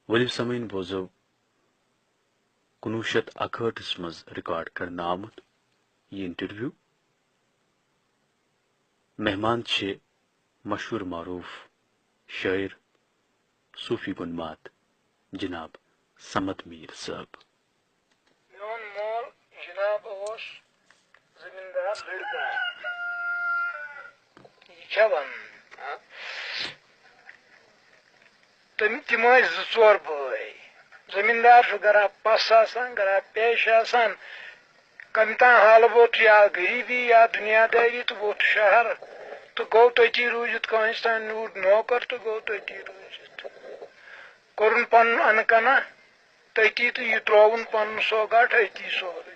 ولو سمعین بوزو 1961 مز ریکارڈ کرنا آمت یہ انٹرویو مہمان چھے مشہور معروف شاعر صوفی گنمات جناب سمد میر صاحب. میون مول جناب اوس زمیندار لڑکا یہ کیا ون تم زٕ ژور بٲے زمیندار گرا پس آسان گرا پیش آسان کم تان حال ووت یا غریبی یا دنیا داری تو ووت شہر تو گو تتی روزت کنس تان نور نوکر تو گو تتی روزت کورن پن انکنا تتی تو یہ ترون پن سوگاٹ اتی سورے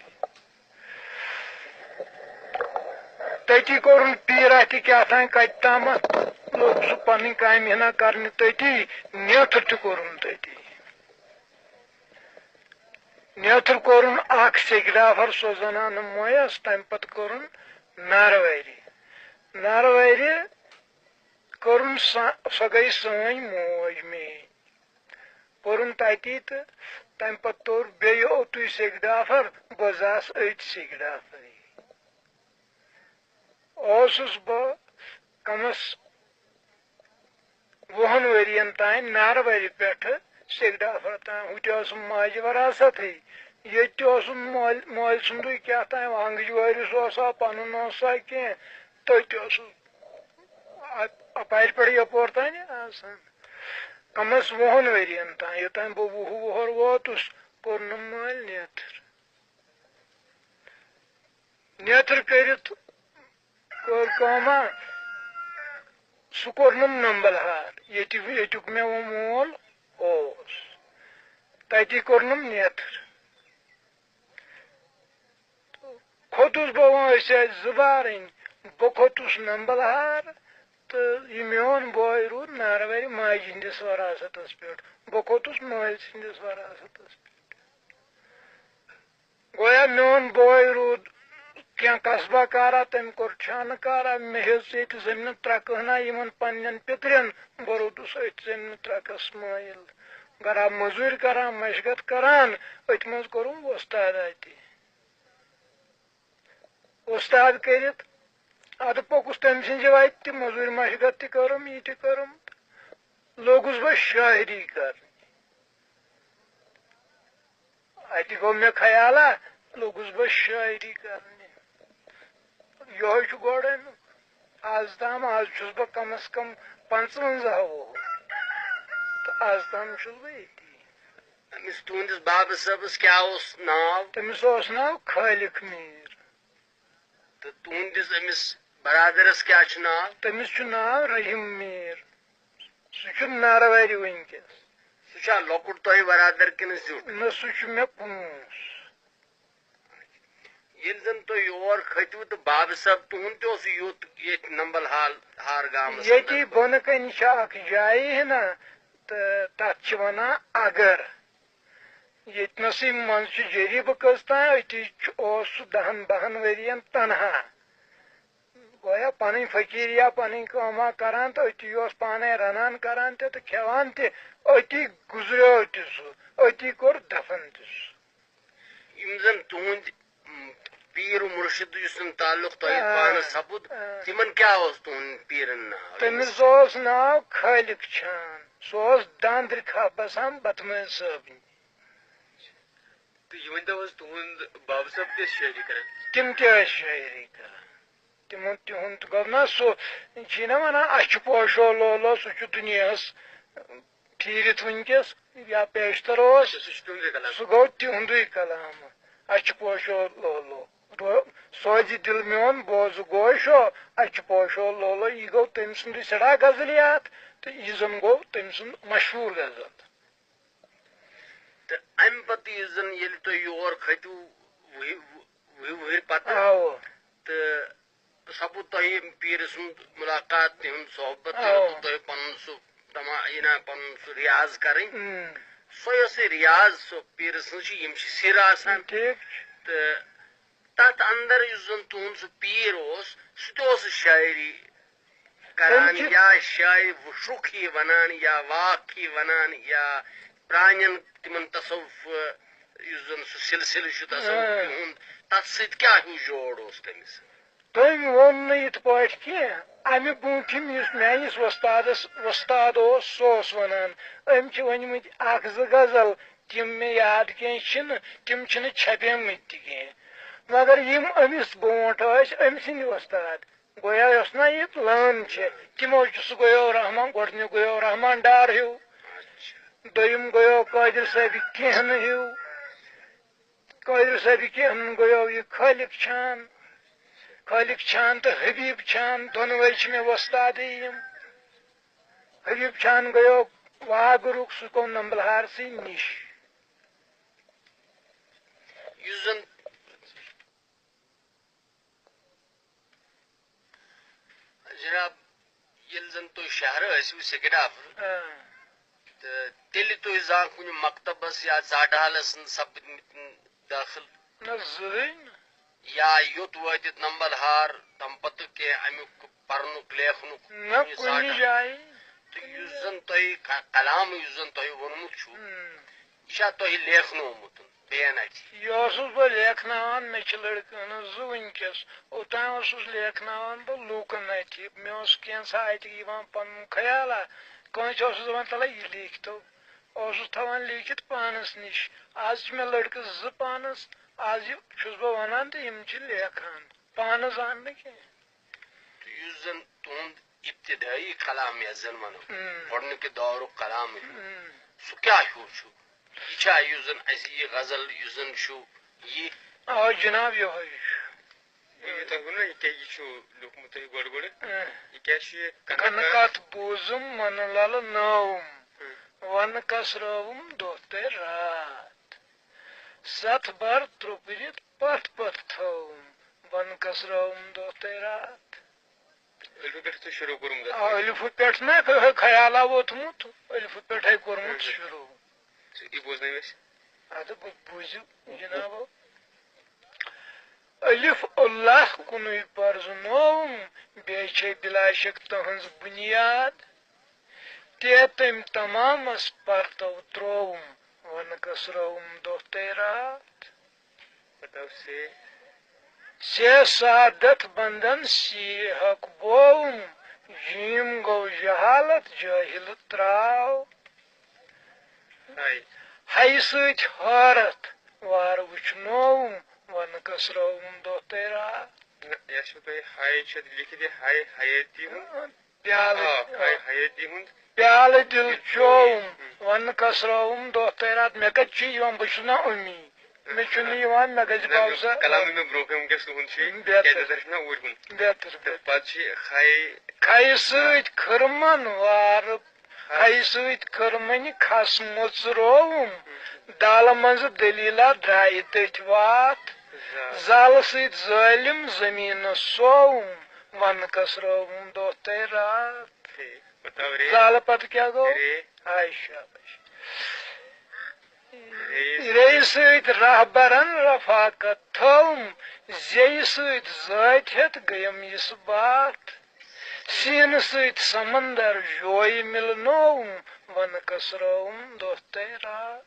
تتی کورن پیرا تہ کیا تھان کت تامت لوگ سہ پن کام ہنا کرنے تتی نیتر تہ کورن تتی نیتر کورن اخ سیکڈافر سو زنان مویس تم پت کورن نارواری کورن سو گئی سن موج مین کورن تتی تو تم پت تور بیٚیہِ اوتُے سیکڈافر بہٕ زاس أتھۍ سیکڈافرٕے اوسُس بہٕ کمس 20 ؤرین تام نارواری پٮ۪ٹھٕ سیکڈافر تام ہُتہِ اوسُم ماجہِ وراثتھٕے ییٚتہِ تہِ اوسُم مٲلۍ سُنٛدُے کیٛاہ تام ونٛگج وٲرِس اوسا پنُن اوسا کینٛہہ تٔتۍ اوسُس اپارِ پٮ۪ٹھ یپور تام آسان کمس 20 ؤرین تام یوٚتام بہٕ 20 وُہر ووتُس کوٚرنم مٲلۍ نیتر کٔرِتھ کٔر کٲما سُہ کوٚرنم نمبل ہار ییٚتیُک مےٚ مول اوس تتی کوٚرنم نیتر کھوٚتُس بہٕ وۄنۍ أسۍ ٲسۍ 2 بارٕنۍ بہٕ کھوٚتُس نمبل ہار تہٕ یہِ میون بوے روٗد ناروارِ ماجہِ ہٕنٛدِس وراثتس پٮ۪ٹھ بہٕ کھوٚتُس مٲلۍ سٕنٛدِس وراثتس پٮ۪ٹھ گویا میون بوے روٗد کینٛہہ قصبہ کارا تٔمۍ کوٚر چھانہٕ کارا مےٚ ہیٚژ ییٚتہِ زٔمیٖنہٕ 3 کٕہنا یِمن پننٮ۪ن پِترٮ۪ن بہٕ روٗدُس أتھۍ زٔمیٖنہٕ 3 مٲیل گرا موٚزوٗرۍ کران مشگت کران أتھۍ منٛز کوٚرُم وۄستادا تہِ وۄستاد کٔرِتھ ادٕ پوٚکُس تٔمۍ سٕنٛزِ وتہِ تہِ موٚزوٗرۍ مشگت تہِ کٔرٕم یہِ تہِ کٔرٕم لوٚگُس بہٕ شٲعری کرنہِ اتہِ گوٚو مےٚ خیالا لوٚگُس بہٕ شٲعری کرنہِ یہوے چھُ گۄڈٕنیُک آز تام آز چھُس بہٕ کمس کم 55 وُہُر تہٕ آز تام چھُس بہٕ ییٚتی أمِس تُہنٛدِس بابہٕ صٲبس کیٛاہ اوس ناو تٔمِس اوس ناو خٲلق میٖر تہٕ تُہنٛدِس أمِس برادرس کیٛاہ چھُ ناو تٔمِس چھُ ناو رحیٖم میٖر سُہ چھُ ناروارِ وٕنکیٚس سُہ چھا لۄکُٹ تۄہہِ برادر کِنہٕ زیُٹھ نہ سُہ چھُ مےٚ پانٛژھ ییٚلہِ زن تُہۍ یور کھٔتِو تہٕ بابہٕ صٲب تُہُنٛد تہِ اوس یُتھ ییٚتہِ نمبل ہار گامس ییٚتی بۄنہٕ کنہِ چھِ اکھ جایہِ ہنا تہٕ تتھ چھِ ونان اگر ییٚتہِ نسٕے منٛز چھُ جریٖبہٕ قٕص تام أتی اوس سُہ 10-12 ؤرین تنہا گویا پنٕنۍ فقیٖریا پنٕنۍ کٲما کران تہٕ أتی اوس پانے رنان کران تہِ تہٕ کھٮ۪وان تہِ أتی گُزریو تہِ سُہ أتی کوٚر دفن تہِ سُہ یِم زن تُہنٛدۍ پیٖر مُرشد یُس زن تعلق تۄہہِ پانس سپُد تِمن کیٛاہ اوس تُہنٛد پیٖرن ناو تٔمِس اوس ناو خٲلق چھان سُہ اوس داندرِ کھا بسان بتمٲلۍ صٲبنہِ تہٕ یہِ ؤنۍتو حظ تُہُنٛد بابہٕ صٲب تہِ ٲسۍ شٲعری کران تِم تہِ ٲسۍ شٲعری کران تِہُنٛد گوٚو نا سُہ چھِ نا ونان اچھِ پوشو لولو سُہ چھُ دُنیاہس پھیٖرِتھ وٕنکیٚس یا پیشتر اوس سُہ گوٚو تِہُنٛدُے کلام اچھِ پوشو لولو سوزِ دِل میون بوزٕ گوشو اچھِ پوشو لولو یہِ گوٚو تٔمۍ سُنٛدُے سٮ۪ٹھاہ غزلیات تہٕ یہِ زن گوٚو تٔمۍ سُنٛد مشہوٗر غزل تہٕ امہِ پتہٕ یُس زن ییٚلہِ تُہۍ یور کھٔتِو 20 ؤہرۍ پتہٕ تہٕ سپُد تۄہہِ پیٖرٕ سُنٛد مُلاقات تِہُنٛد صحبت ہیوٚتوٕ تۄہہِ پنُن سُہ پنُن سُہ رِیاض کرٕنۍ سۄ یۄس یہِ رِیاض سۄ پیٖرٕ سٕنٛز چھِ یِم چھِ سِر آسان تہٕ تتھ اندر یُس زن تُہُنٛد سُہ پیٖر اوس سُہ تہِ اوس شاعری کران یا شاعرِ شُکھ ہی ونان یا واکھ ہی ونان یا پرانین تمن تصوف یُس زن سُہ سلسلہٕ چھُ تصوف ہُنٛد تتھ سۭتۍ کیٛاہ ہیوٗ جوڑ اوس تٔمِس؟ تٔمۍ ووٚن نہٕ یِتھ پٲٹھۍ کینٛہہ. اَمہِ برٛونٛٹھِم یُس میٛٲنِس وۄستاد اوس سُہ اوس وَنان أمۍ چھِ ؤنۍمٕتۍ اکھ زٕ غزل تِم مےٚ یاد کینٛہہ چھِنہٕ تِم چھِنہٕ چھپیمٕتۍ تہِ کینٛہہ مگر یِم أمِس برٛونٛٹھ ٲسۍ أمۍ سٕنٛدۍ وۄستاد گویا یۄس نا یہِ لٲن چھِ تِمو چھُ سُہ گویو رحمان گۄڈٕنیُک گویو رحمان ڈار ہیوٗ دوٚیِم گویو قٲدِر صٲبہِ کینٛہہ ہیوٗ قٲدِر صٲبہِ کینٛہہ گویو یہِ خٲلق چھان تہٕ حبیٖب چھان دۄنوَے چھِ مےٚ وۄستادٕے یِم حبیٖب چھان گویو واگرُک سُہ گوٚو نمبلہارسٕے نِش. یُس زن جناب ییٚلہِ زن تُہۍ شہرٕ ٲسِو سِکڈافر تہٕ تیٚلہِ تُہۍ زانٛہہ کُنہِ مکتبس یا ژاٹہالس سپدمٕتۍ دٲخل نہ زٕہٕنۍ یا یوٚت وٲتِتھ نمبلہار تمہِ پتہٕ کینٛہہ امیُک پرنُک لیکھنُک نہ کُنہِ جایہِ تہٕ یُس زن تۄہہِ کلام یُس زن تۄہہِ ووٚنمُت چھُو یہِ چھا تۄہہِ لیکھنومُت بیٚیہِ اَتہِ؟ یہِ اوسُس بہٕ لیکھناوان مےٚ چھِ لڑکہٕ ہٕنٛز زٕ وٕنکٮ۪س اوٚتام اوسُس لیکھناوان بہٕ لوٗکن اَتھِ مےٚ اوس کینٛژھا اَتہِ یِوان پنُن خیالا کٲنٛسہِ اوسُس دپان تلے یہِ لیٖکھتو اوسُس تھاوان لیٖکھِتھ پانس نِش آز چھِ مےٚ لڑکہٕ زٕ پانس آز یہِ چھُس بہٕ ونان تہٕ یِم چھِ لیکھان پانس زان نہٕ کینٛہہ. یُس زن تُہُنٛد ابتدٲیی کلام یتھ زن ونو گۄڈنیُک دورُک کلام سُہ کیٛاہ ہیوٗ چھُ؟ یہِ چھا یُس زن اسہِ یہِ غزل یُس زن چھُ یہِ آ جناب یِہوے کَنہٕ بوٗزُم منہٕ للہٕ نٲوُم وَنہٕ کسرٲوُم دۄہ تہٕ رات ستھ بر ترٛوپرِتھ پتھ پتھ تھٲوُم وَنہٕ کسرٲوُم دۄہ تہٕ رات. ألفہٕ پٮ۪ٹھ نا خیالا ووتمُت ألفہٕ پٮ۪ٹھے کوٚرمُت شروٗع. اَدٕ بوٗزِو جِنابو الف اللہ کُنُے پرزٕنووُم بیٚیہِ چھے بِلا شک تٕہٕنٛز بُنیاد تے تٔمۍ تمامس پرتو ترووُم وَنہٕ کسرٲوُم دۄہ تہٕ رات. سے سعادت بندن سی حق بووُم جیٖم گوٚو جہالت جٲہِل تراو ہیہِ سۭتۍ حٲرتھ وارٕ وٕچھنووُم وَنہٕ کسرٲوُم دۄہ تہٕ رات. پیالہٕ دِل چووُم وَنہٕ کسرٲوُم دۄہ تہٕ رات. مےٚ کتہِ چھُ یِوان بہٕ چھُس نا أمی مےٚ چھُنہٕ یِوان مےٚ گژھِ بوزا کھیہِ سۭتۍ کھٕرمن وارٕ کھیہِ سۭتۍ کھٕرمنہِ کھس مُژرووُم دالہٕ منٛزٕ دٔلیٖلا درٛایہِ تٔتھۍ واتھ زالہٕ سۭتۍ ظٲلِم زٔمیٖنس سووُم وَنہٕ کسرٲوُم دۄہ تہٕ رات. زالہٕ پتہٕ کیٛاہ گوٚو ریٚیہِ سۭتۍ رہبرن رفاقت تھٲوُم زیٚیہِ سۭتۍ زٲتۍ ہٮ۪تھ گٔیم یِس باتھ سیٖنہٕ سۭتۍ سمندر جویہِ مِلنووُم وَنہٕ کسرٲوُم دۄہ تہٕ رات.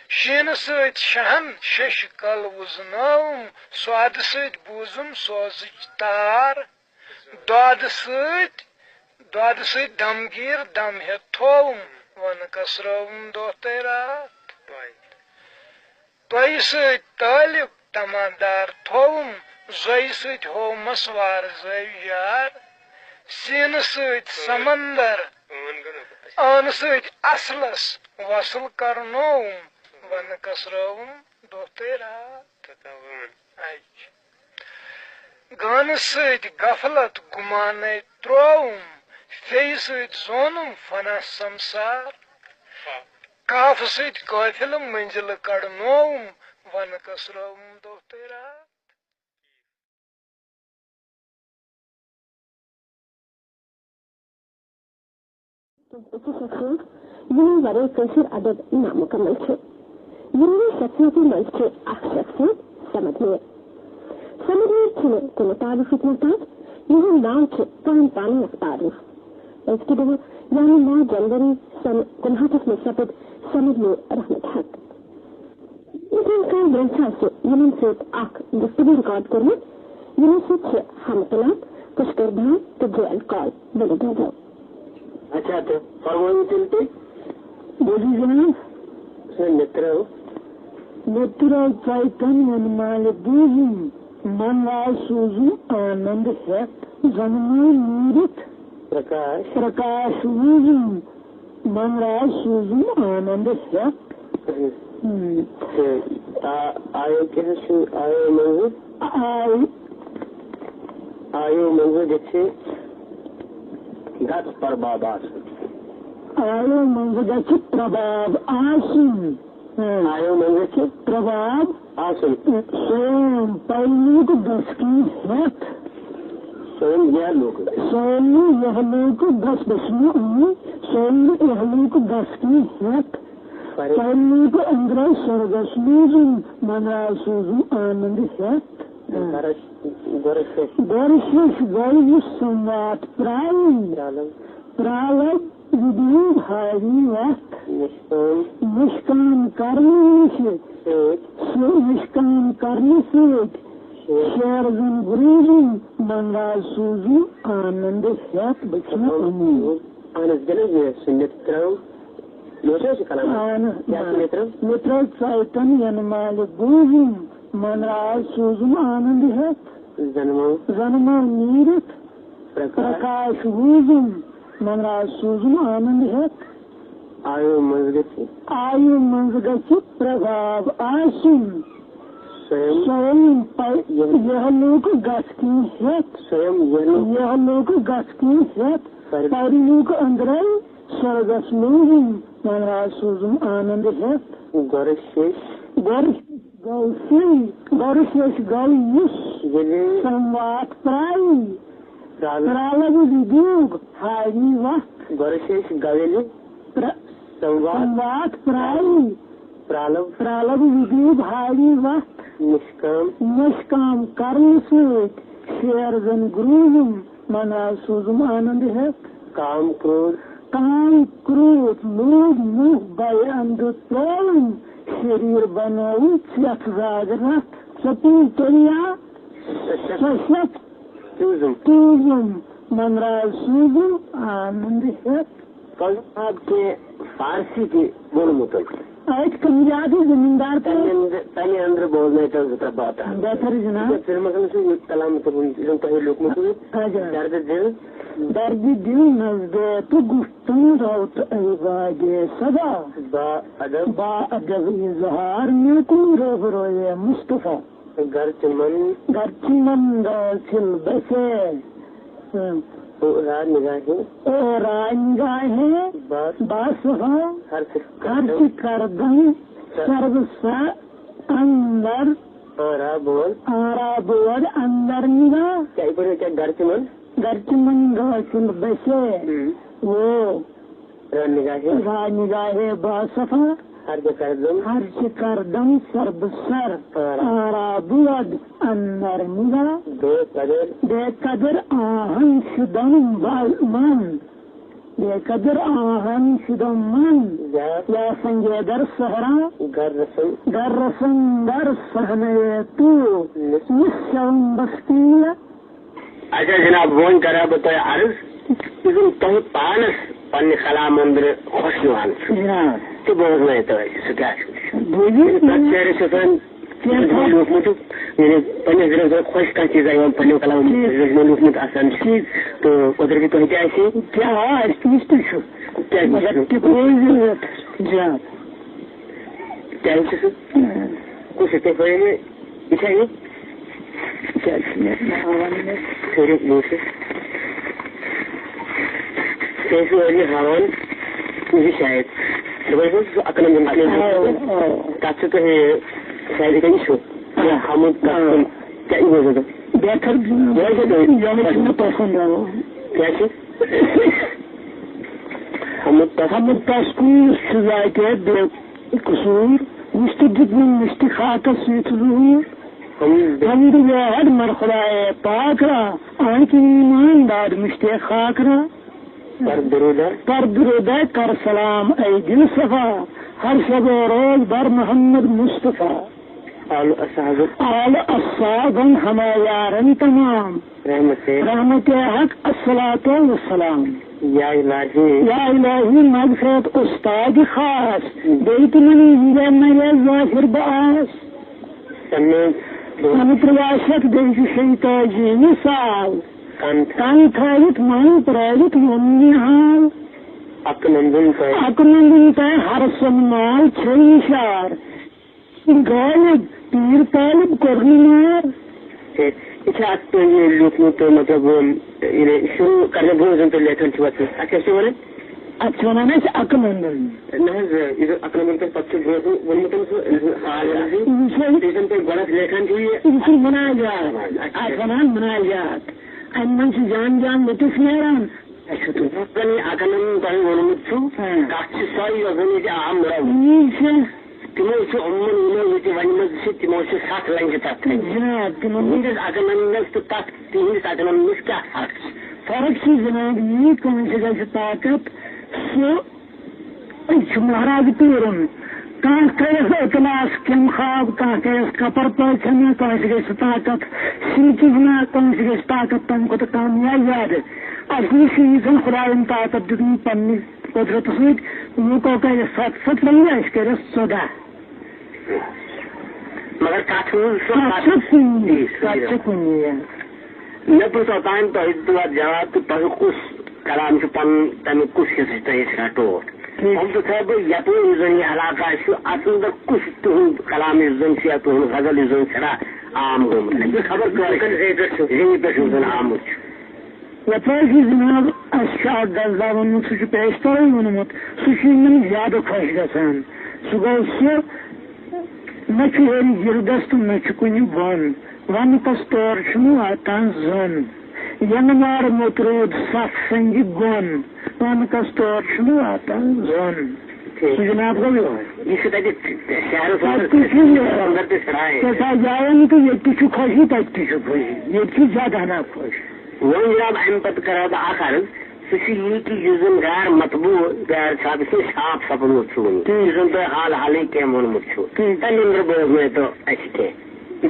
شیٖنہٕ سۭتۍ شہن ششہِ کل وُزنٲوُم سودٕ سۭتۍ بوٗزُم سوزٕچ تار دۄدٕ سۭتۍ دمگیٖر دم ہٮ۪تھ تھووُم وَنہٕ کسرٲوُم دۄہ تہٕ رات. تۄہہِ سۭتۍ طٲلب تمادار تھووُم زۄیہِ سۭتۍ ہومس وارٕ زٲوۍ یار سیٖنہٕ سۭتۍ سمندر ٲنہٕ سۭتۍ اصلس وصل کرنووُم وَنہٕ کسرٲوُم دۄہ تہٕ رات. گانہٕ سۭتۍ غفلت گُمانے ترووُم فیٚیہِ سۭتۍ زونُم فنا سمسار کافہٕ سۭتۍ قٲفلہٕ منزلہٕ کڑنووُم وَنہٕ کسرٲوُم دۄہ تہٕ رات. یِمن ورٲے کٲشُر ادب نامُکمل چھُ. یِمنٕے شخصیتو منٛز چھُ اکھ شخصیت سمد میٖر. سمد میٖر چھُنہٕ کُنہِ تعارُفُک محتاج یِہُنٛد ناو چھُ پنُن پان تعارُف. أزکہِ دۄہ یعنی 9 جنوری سن 59 میں سپد سند میں رحمت حق کا برنچا سے یمن سیت اخ گفتگو ریکارڈ کرمت یمن سیت حمقلات پشکر بھان تو جو القال بڑی دادا. اچھا تو فرمائیے چلتے بولی جناب سر مترو چیتنیہ مال بوزم من راج سوزو آنند ہے زنمو نیرت پرکاش بوزم من راج سوزو آنند ہے. آیو کیسے آیو منظر جیسے گت پرباب آسن آیو منظر جیسے پرباب آسن آیو منظر سے پرباب آسن سوم پہلوک دس کی ہت سوم یہ لوگ سوم یہ لوگ 10 بسمو سوم یہ لوگ 10 کی ہت پہلوک اندر سرگسموزم منرا سوزو آنند ہت گورشش گویس سموات پرالب ویڈیو ہاری وقت نشکان کرنے سے شیرزن گروزم منرا سوزو آنند ہت بچنا امید سنت کرو مترو چیتنیہ مال بوزم منرا سوزم آنند ہت زنمو نیرت پرکاش بوزم منرا سوزم آنند ہت. آیو منز گچھ پرباب آسن سوم یہ لوگ گس کی ہت یہ لوگ گس کی ہت پہلوک اندر سرگسموزم منرا سوزم آنند ہت. گورشش گویس سموات پرالب ویڈیو ہاری وقت گورشش گویل سموات پرالب ویڈیو ہاری وقت نشکام کرنے سے شیرزن گروزم منرا سوزم آنند ہت. کام کرود لوگ منہ بے اندر ترون شریر بناو چیت زاگ رت سپی تریا سشت توزم منرا سوزم آنند ہت. آپ کے فارسی کی بول مطلب آج کمیادی زمیندار پہلے اندر بولنے کا بات ہے بہتر جناب کلام لوگ درد دل نزد گفتن روت ایواگے صدا با ادب اظہار میں کن روبروئے مصطفیٰ گرچہ من چل بسے نگاہیں باسفا خرچ کردن سرب سا اندر آرا بول اندر نگاہ کیا گرچہ من چل بسے وہ نگاہیں باسفا خرچ کردن سرب سر آرا بود اندر نگاہ بے قدر آہن شدم من یا سنگے در سہرا گر رسن در سہنے تو نشم بستی. اچھا جناب وون کرا بتایا عرض تہ پانس پنہ کلام اندر خوش یوان تو بوزن تو سکیا لوکمت پنس دلس خوش کھانا چیز پنو کلام لوکمت آسان تو قدرتی تہ کیا کس ہاوان یہ شاید اکن تک شاید حمد کیا بہتر پسند حمد تسکور قصور مشت خاک سیت ظہور حمد ہر مرخلائے پاک را آن کی ایمان داد مشت خاک را پر درود کر سلام ای دل صفا ہر شب و روز بر محمد مصطفیٰ آل اصحابن ہمایارن تمام رحمت حق الصلاۃ والسلام یا الہی مغفرت استاد خاص بیت منی میرے ظاہر باس پراشت بیچ شیطاجی مثال کن تھٲوِتھ من پرٲوِتھ ووٚن حال اکنندن تہ ہر سنمال چھ اشار غالب پیر طالب کرنی مار یہ لیوکھمت مطلب شروع کرنے برونٛہہ تُہۍ لیکھان چھِو اتھ کیٛاہ چھِ ونان اتھ چھِ ونان أسۍ اکنندن اکنندن تۄہہِ پتہٕ چھُ برونٛہہ ووٚنمُت تُہۍ گۄڈٕ لیکھان چھِو یہ چھُ مناجات اتھ ونان مناجات امہِ منٛز چھُ جان جان لطف نیران اکنندن تۄہہِ ووٚنمُت چھُو کتھ چھِ سۄے یۄس زن ییٚتہِ عام یی چھِ تمو چھُ عموٗمن یِمو ییٚتہِ ونِمژٕ چھِ تمو چھِ 7 لنجہِ تتھ جناب تُہٕنٛدِس اکنندنس تہٕ تتھ تِہنٛدِس اکنندنس کیٛاہ فرق چھِ فرق چھِ جناب یی کٲنٛسہِ گژھِ طاقت سُہ چھُ مہراز پیٖرُن کانٛہہ کٔرِس اطلاس کیٚم خواب کانٛہہ کٔرِس کپر پٲٹھۍ کٲنٛسہِ گژھِ طاقت سِلکہِ ہنا کٲنٛسہِ گژھِ طاقت تمہِ کھۄتہٕ کم یا زیادٕ اصلی چھُ یہِ زن خۄداین طاقت دیُتمُت پننہِ قۄدرتہٕ سۭتۍ لوٗکو کرِ 7 لنجہِ أسۍ کٔرِس 14 مگر کتھ چھِ کُنی مےٚ پرٛژھو اوٚتام تۄہہِ دِتوٕ اتھ جواب تہٕ تۄہہِ کُس کلام چھُ پنُن تمیُک کُس حصہٕ چھُ تۄہہِ أسۍ رٹوٹ ہم تھٲو بہٕ یپٲرۍ یُس زن یہِ علاقہٕ چھُ اتھ منٛز کُس تُہُنٛد کلام یُس زن چھُ یا تُہُنٛد غزل یُس زن سٮ۪ٹھاہ عام گوٚمُت اَسہِ چھِ خبر زٔمیٖن پٮ۪ٹھ یُس زن آمُت چھُ یپٲرۍ چھُ جناب اَسہِ چھُ اکھ غزلا ووٚنمُت سُہ چھُ پیشترٕے ووٚنمُت سُہ چھُ یِمن زیادٕ خۄش گژھان سُہ گوٚو سُہ نہ چھُ ہیٚرِ جِلدس تہٕ نہ چھُ کُنہِ بۄن ونتس تور چھُنہٕ واتان زوٚن ینہٕ وار متروٗد 7 سنگہِ گوٚن ونتس تور چھُنہٕ واتان زوٚن سُہ جناب گوٚو یہِ چھُ تتہِ شہرس کیٛاہ جاین تہٕ ییٚتہِ تہِ چھُ خوشی تتہِ تہِ چھُ خوشی ییٚتہِ چھُ زیادٕ ہنا خۄش وۄنۍ جناب امہِ پتہٕ کرہا بہٕ اکھ عرض سُہ چھُ یہِ کہِ یُس زن غیر مطبوع غیر چھاپس منٛز چھاپ سپدمُت چھُ وُنہِ یُس زن تۄہہِ حال حالٕے کینٛہہ ووٚنمُت چھُ تمہِ اندر بوزنٲیتو اَسہِ کینٛہہ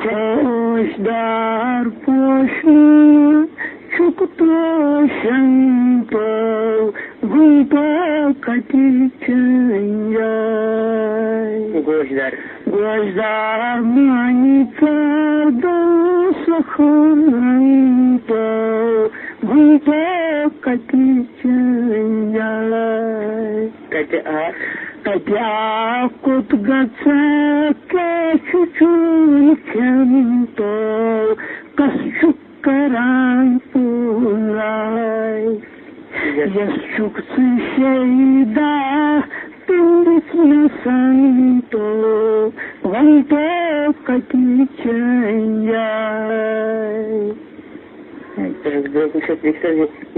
پوشدار پوشن چھُکھ پوشن تو گُلتو کتی چنجاے گوشدار مانی چودو سخن تو گُلتو کتی چنجاے تتہِ آکُت گژھِ کیٛاہ چھُ چون کھٮ۪ن تو کس چھُکھ کران پوٗراے یس چھُکھ ژٕ شیٖدا تٔمِس نسن تو وۄنۍ تو کتی چٲنۍ جاے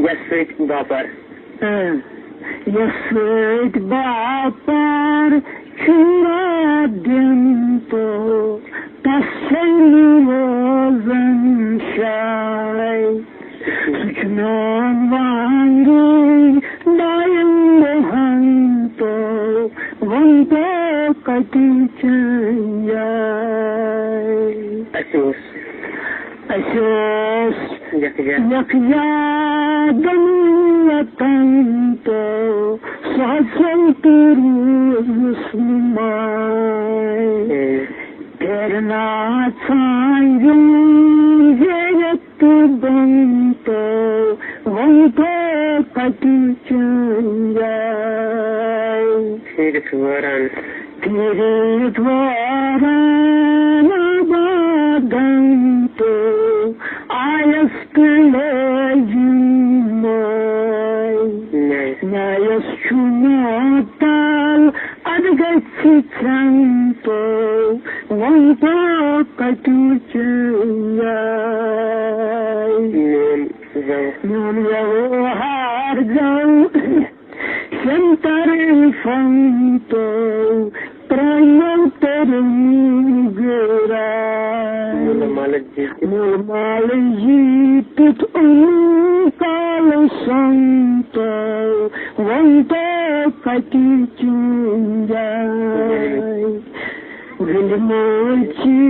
یس سۭتۍ باپار یس سۭتۍ باپار چھُ دِن تو تس چھنہٕ روزان شاے سُہ چھُ میون وانگُن ڈاین دۄہن تو وۄنۍ تو کتی چٲنۍ جاے اَسہِ اوس یکھ یادن وطن تو سُہ ہسا تہِ روٗز ماے پھِرنا ژھانٛڈُن ییٚتہِ بۄن تو وۄنۍ تو کتی چٲنۍ جاے پھِرِتھ واران آبادن تو آیس تہٕ لٲجِم نیَس چھُ معطل اَدٕ گژھِ ژھٮ۪ن تو وۄنۍ تو کتی چٲنۍ جاے میون ویوہار گوٚو شنترفن تو ترٛٲیِو تٔرٕنۍ گٔراے مول مال جیٖتِتھ کالہٕ سن تو کتی چنجائے گلموچی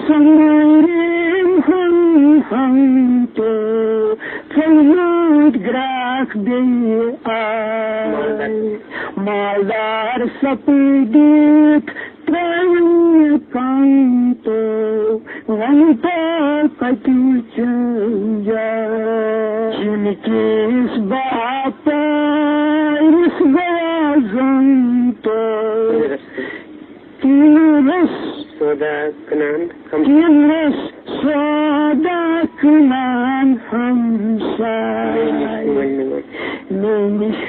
سمریم ہم تو فلوت گراک دی آئے مالدار سپیدیک ترین کانتو غنطا کتی چنجائے چنکیس باپا اس بازنتو تیرس سودا کنان ہمسائے نینش